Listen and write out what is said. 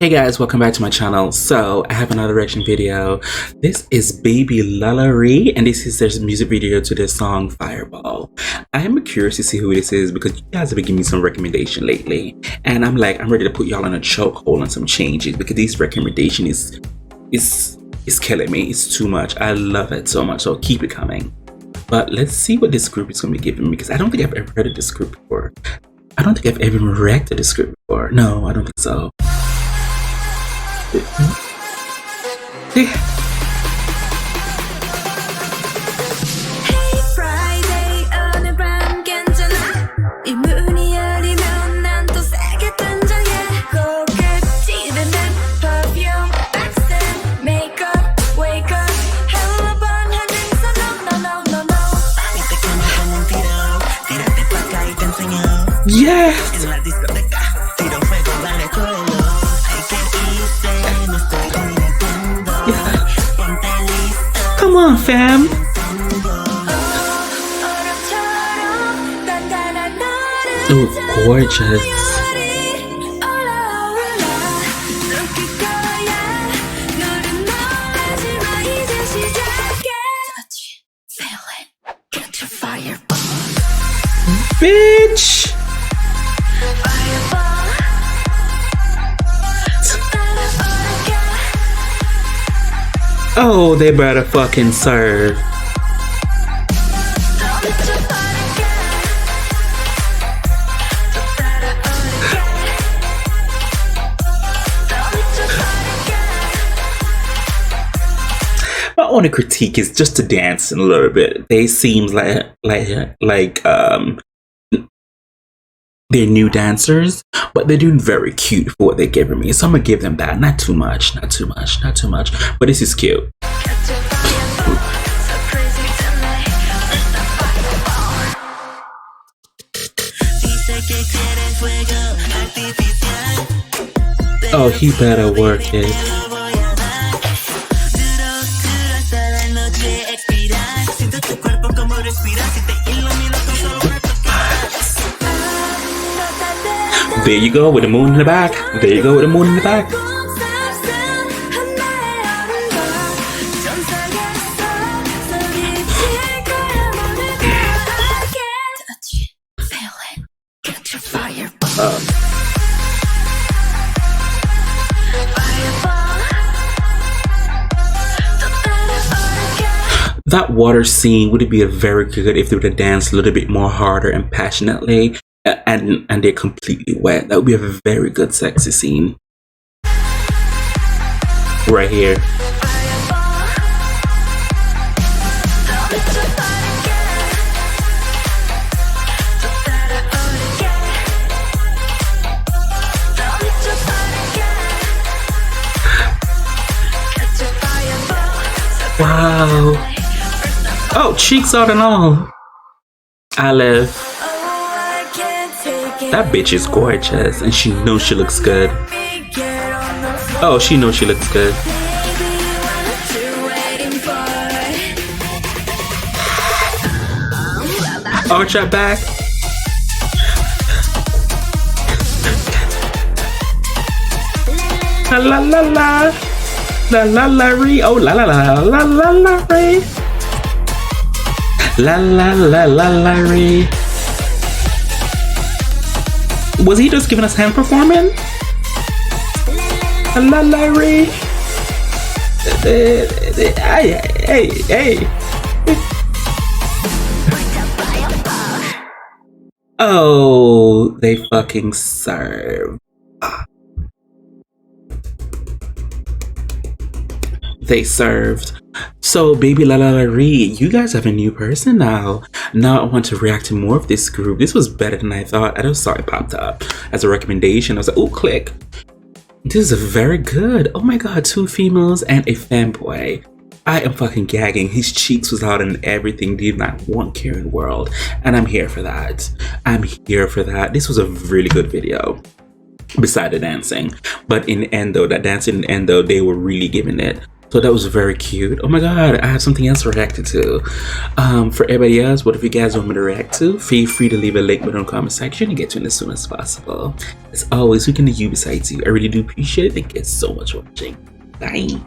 Hey guys, welcome back to my channel. So I have another reaction video. This is baby Lalary, and this is their music video to their song Fireball. I am curious to see who this is because you guys have been giving me some recommendation lately, and I'm ready to put y'all in a chokehold on some changes because this recommendation is killing me. It's too much. I love it so much, so keep it coming. But let's see what this group is going to be giving me because I don't think I've ever heard of this group before. I don't think I've ever reacted to this group before. No, I don't think so. Yes! Come on, fam! Oh, gorgeous. Bitch! Oh, they better fucking serve. My only critique is just to dance in a little bit. They seem like they're new dancers, but they're doing very cute for what they're giving me. So I'm gonna give them that. Not too much, not too much, not too much. But this is cute. Oh, he better work it. There you go with the moon in the back. There you go with the moon in the back. That water scene would be very good if they would have danced a little bit more harder and passionately. And they're completely wet. That would be a very good sexy scene right here. Wow. Oh, cheeks out and all. I live. That bitch is gorgeous and she knows she looks good. Oh, she knows she looks good. Arch her back. La la la la. La la la re. Oh la la la la la la re. La la la la la re. Was he just giving us hand performing? Lalary. Hey. Oh, they fucking serve. They served. So, baby Lalary, you guys have a new person now. Now I want to react to more of this group. This was better than I thought. I just saw it popped up as a recommendation. I was like, oh, click. This is very good. Oh my god, 2 females and a fanboy. I am fucking gagging. His cheeks was out and everything. Did not one care in the world. And I'm here for that. I'm here for that. This was a really good video. Beside the dancing. But in the end though, that dancing in the end though, they were really giving it. So that was very cute. Oh my god, I have something else to react to. For everybody else, what if you guys want me to react to? Feel free to leave a link below in the comment section and get to it as soon as possible. As always, who can do you besides you? I really do appreciate it. Thank you so much for watching. Bye.